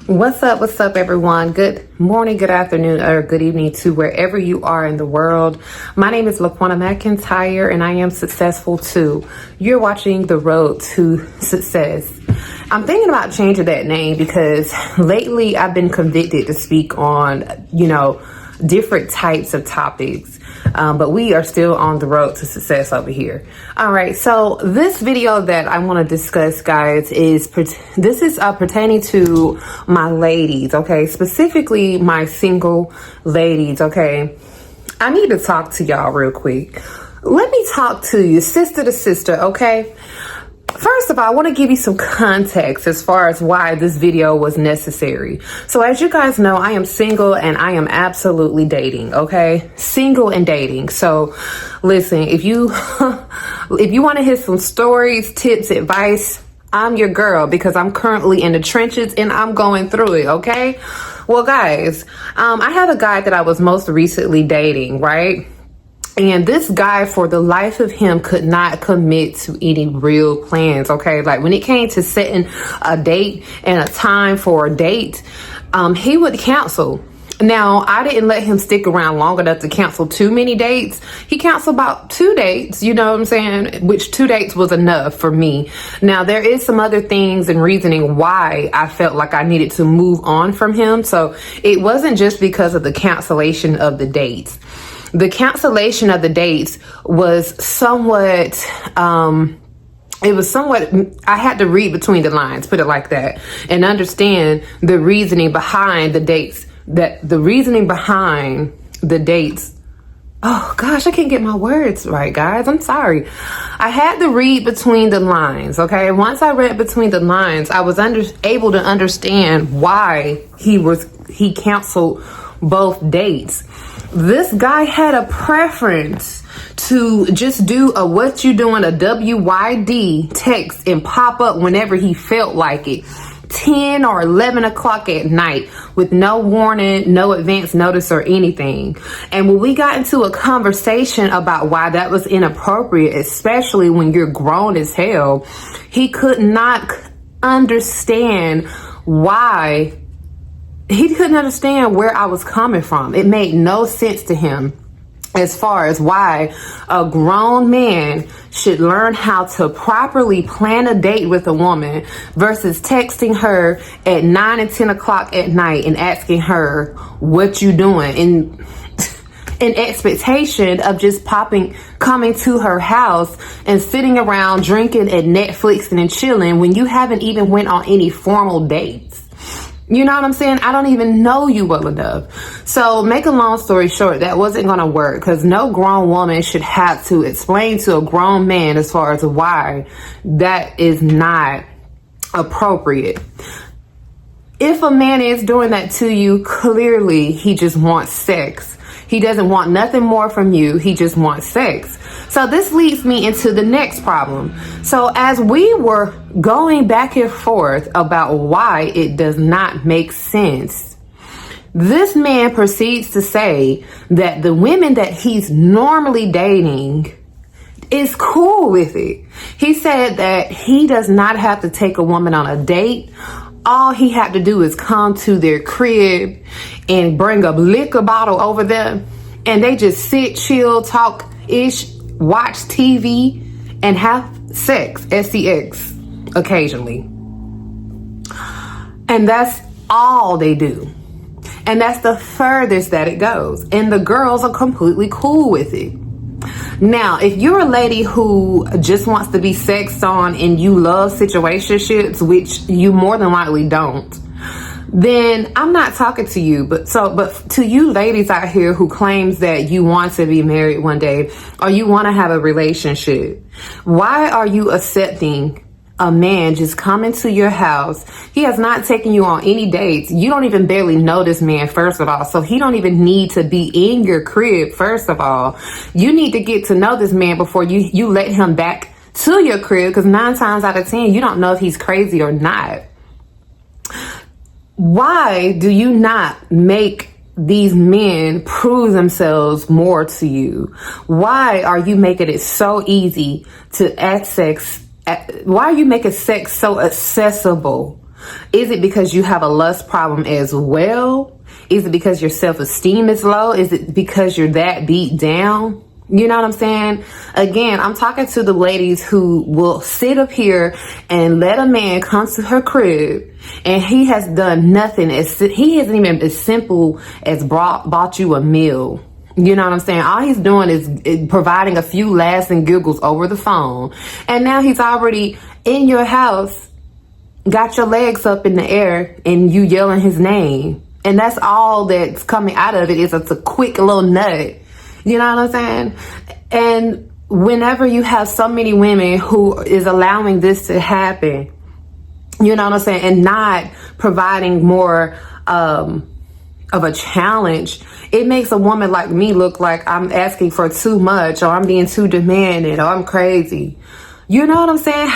What's up, everyone? Good morning, good afternoon, or good evening to wherever you are in the world. My name is Laquana McIntyre, and I am successful too. You're watching The Road to Success. I'm thinking about changing that name because lately I've been convicted to speak on, different types of topics. But we are still on the road to success over here. All right. So this video that I want to discuss, guys, is pertaining to my ladies. Okay. Specifically my single ladies. Okay. I need to talk to y'all real quick. Let me talk to you sister to sister. Okay. First of all, I want to give you some context as far as why this video was necessary. So as you guys know, I am single and I am absolutely dating, okay? Single and dating. So listen, if you want to hear some stories, tips, advice, I'm your girl because I'm currently in the trenches and I'm going through it, okay? Well, guys, I have a guy that I was most recently dating, right? And this guy, for the life of him, could not commit to any real plans, okay? Like when it came to setting a date and a time for a date, he would cancel. Now, I didn't let him stick around long enough to cancel too many dates. He canceled about 2 dates, you know what I'm saying? Which 2 dates was enough for me. Now, there is some other things and reasoning why I felt like I needed to move on from him. So it wasn't just because of the cancellation of the dates. The cancellation of the dates was somewhat, I had to read between the lines, put it like that, and understand the reasoning behind the dates, Oh gosh, I can't get my words right, guys. I'm sorry. I had to read between the lines, okay? Once I read between the lines, I was able to understand why he canceled both dates. This guy had a preference to just do a what you doing, a WYD text and pop up whenever he felt like it. 10 or 11 o'clock at night with no warning, no advance notice or anything. And when we got into a conversation about why that was inappropriate, especially when you're grown as hell, he could not understand why. He couldn't understand where I was coming from. It made no sense to him as far as why a grown man should learn how to properly plan a date with a woman versus texting her at 9 and 10 o'clock at night and asking her what you doing in expectation of just coming to her house and sitting around drinking and Netflixing and chilling when you haven't even went on any formal dates. You know what I'm saying? I don't even know you well enough. So make a long story short, that wasn't going to work because no grown woman should have to explain to a grown man as far as why that is not appropriate. If a man is doing that to you, clearly he just wants sex. He doesn't want nothing more from you. He just wants sex. So this leads me into the next problem. So as we were going back and forth about why it does not make sense, this man proceeds to say that the women that he's normally dating is cool with it. He said that he does not have to take a woman on a date. All he had to do is come to their crib and bring a liquor bottle over there and they just sit, chill, talk ish, watch TV and have sex, SEX, occasionally. And that's all they do. And that's the furthest that it goes. And the girls are completely cool with it. Now, if you're a lady who just wants to be sexed on and you love situationships, which you more than likely don't, then I'm not talking to you. But to you ladies out here who claims that you want to be married one day or you want to have a relationship, why are you accepting a man just coming to your house? He has not taken you on any dates. You don't even barely know this man, first of all. So he don't even need to be in your crib, first of all. You need to get to know this man before you let him back to your crib, because 9 times out of 10, you don't know if he's crazy or not. Why do you not make these men prove themselves more to you? Why are you making it so easy to access? Why are you making sex so accessible Is it because you have a lust problem as well? Is it because your self-esteem is low? Is it because you're that beat down? You know what I'm saying? Again, I'm talking to the ladies who will sit up here and let a man come to her crib and he has done nothing. He hasn't even as simple as bought you a meal. You know what I'm saying? All he's doing is providing a few laughs and giggles over the phone. And now he's already in your house, got your legs up in the air, and you yelling his name. And that's all that's coming out of it is it's a quick little nut. You know what I'm saying? And whenever you have so many women who is allowing this to happen, you know what I'm saying, and not providing more of a challenge, it makes a woman like me look like I'm asking for too much, or I'm being too demanding, or I'm crazy. You know what I'm saying?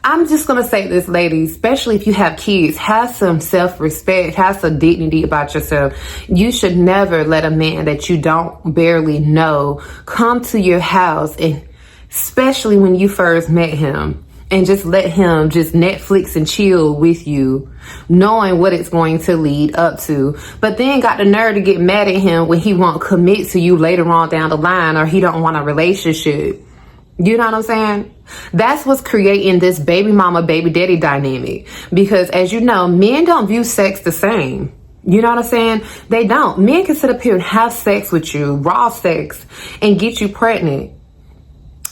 I'm just going to say this, ladies, especially if you have kids, have some self-respect, have some dignity about yourself. You should never let a man that you don't barely know come to your house, and especially when you first met him, and just let him just Netflix and chill with you, knowing what it's going to lead up to. But then got the nerve to get mad at him when he won't commit to you later on down the line, or he don't want a relationship. You know what I'm saying? That's what's creating this baby mama, baby daddy dynamic. Because as you know, men don't view sex the same. You know what I'm saying? They don't. Men can sit up here and have sex with you, raw sex, and get you pregnant.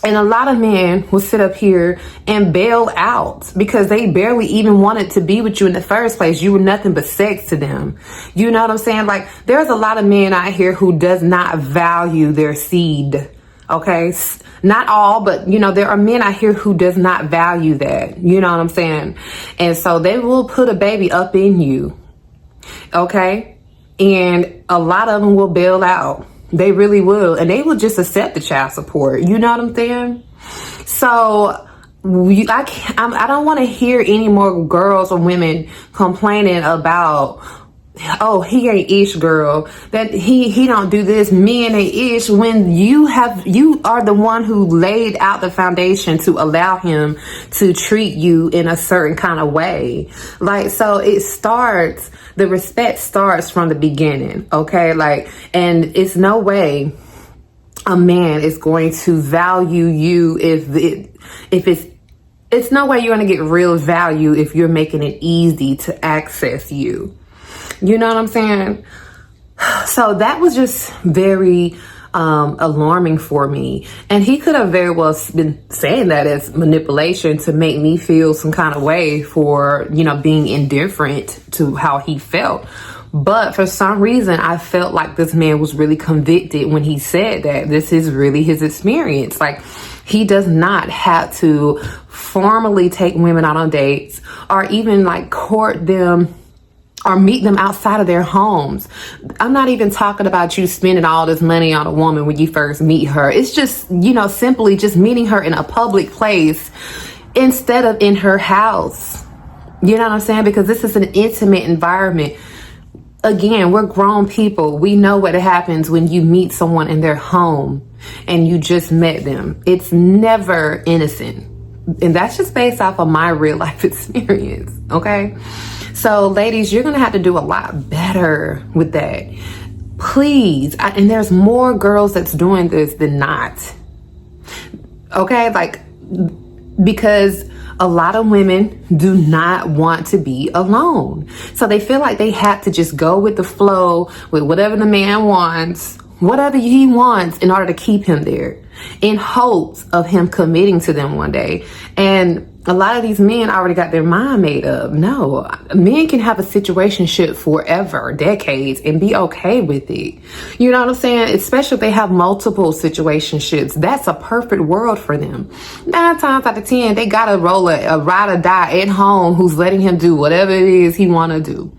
And a lot of men will sit up here and bail out because they barely even wanted to be with you in the first place. You were nothing but sex to them. You know what I'm saying? Like, there's a lot of men out here who does not value their seed. Okay, not all, but you know, there are men out here who does not value that. You know what I'm saying? And so they will put a baby up in you. Okay, and a lot of them will bail out. They really will, and they will just accept the child support. You know what I'm saying? So I don't want to hear any more girls or women complaining about, oh, he ain't ish, girl, that he don't do this, men ain't ish, when you are the one who laid out the foundation to allow him to treat you in a certain kind of way. Like, so the respect starts from the beginning. Okay. Like, and it's no way a man is going to value you it's no way you're going to get real value if you're making it easy to access you. You know what I'm saying? So that was just very alarming for me. And he could have very well been saying that as manipulation to make me feel some kind of way for, you know, being indifferent to how he felt. But for some reason, I felt like this man was really convicted when he said that this is really his experience. Like, he does not have to formally take women out on dates or even like court them or meet them outside of their homes. I'm not even talking about you spending all this money on a woman when you first meet her. It's just, you know, simply just meeting her in a public place instead of in her house. You know what I'm saying? Because this is an intimate environment. Again, we're grown people. We know what happens when you meet someone in their home and you just met them. It's never innocent. And that's just based off of my real life experience. Okay. So ladies, you're going to have to do a lot better with that. Please. And there's more girls that's doing this than not. Okay. Like, because a lot of women do not want to be alone. So they feel like they have to just go with the flow with whatever the man wants, whatever he wants, in order to keep him there, in hopes of him committing to them one day. And a lot of these men already got their mind made up. No, men can have a situationship forever, decades, and be okay with it. You know what I'm saying? Especially if they have multiple situationships. That's a perfect world for them. 9 times out of 10, they got a ride or die at home who's letting him do whatever it is he want to do.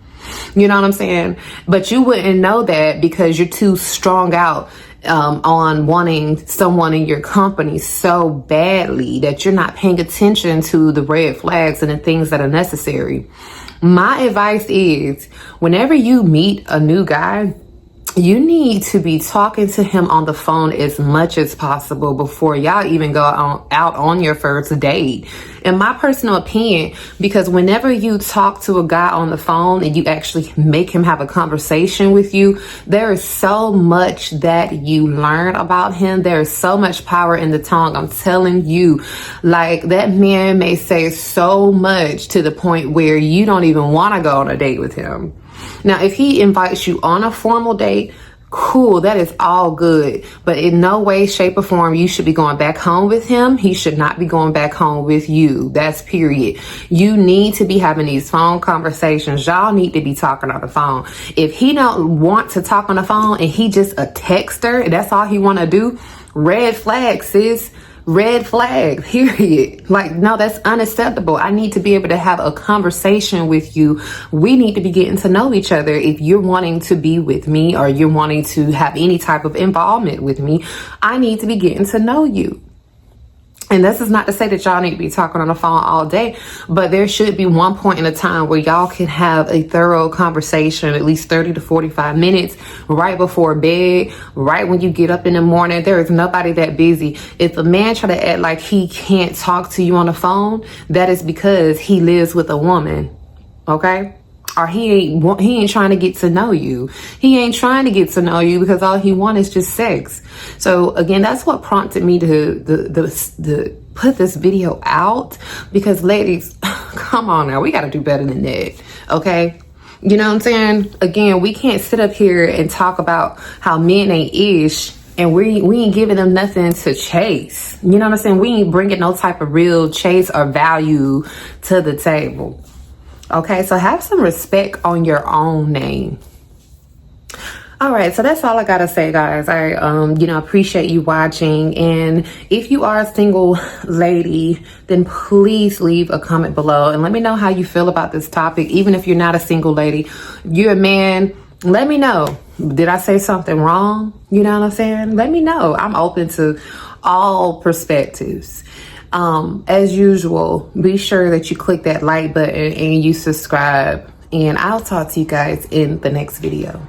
You know what I'm saying? But you wouldn't know that because you're too strung out on wanting someone in your company so badly that you're not paying attention to the red flags and the things that are necessary. My advice is, whenever you meet a new guy, you need to be talking to him on the phone as much as possible before y'all even go out on your first date. In my personal opinion, because whenever you talk to a guy on the phone and you actually make him have a conversation with you, there is so much that you learn about him. There is so much power in the tongue. I'm telling you, like, that man may say so much to the point where you don't even want to go on a date with him. Now, if he invites you on a formal date, cool, that is all good. But in no way, shape, or form, you should be going back home with him. He should not be going back home with you. That's period. You need to be having these phone conversations. Y'all need to be talking on the phone. If he don't want to talk on the phone and he just a texter, and that's all he want to do, red flag, sis. Red flag, period. Like, no, that's unacceptable. I need to be able to have a conversation with you. We need to be getting to know each other. If you're wanting to be with me or you're wanting to have any type of involvement with me, I need to be getting to know you. And this is not to say that y'all need to be talking on the phone all day, but there should be one point in a time where y'all can have a thorough conversation, at least 30 to 45 minutes, right before bed, right when you get up in the morning. There is nobody that busy. If a man try to act like he can't talk to you on the phone, that is because he lives with a woman, okay? Or he ain't trying to get to know you. He ain't trying to get to know you because all he wants is just sex. So again, that's what prompted me to put this video out, because ladies, come on now, we got to do better than that. Okay. You know what I'm saying? Again, we can't sit up here and talk about how men ain't ish and we ain't giving them nothing to chase. You know what I'm saying? We ain't bringing no type of real chase or value to the table. Okay, so have some respect on your own name. All right, so that's all I gotta say, guys. I appreciate you watching, and if you are a single lady, then please leave a comment below and let me know how you feel about this topic. Even if you're not a single lady, you're a man, let me know. Did I say something wrong? You know what I'm saying? Let me know. I'm open to all perspectives. As usual, be sure that you click that like button and you subscribe, and I'll talk to you guys in the next video.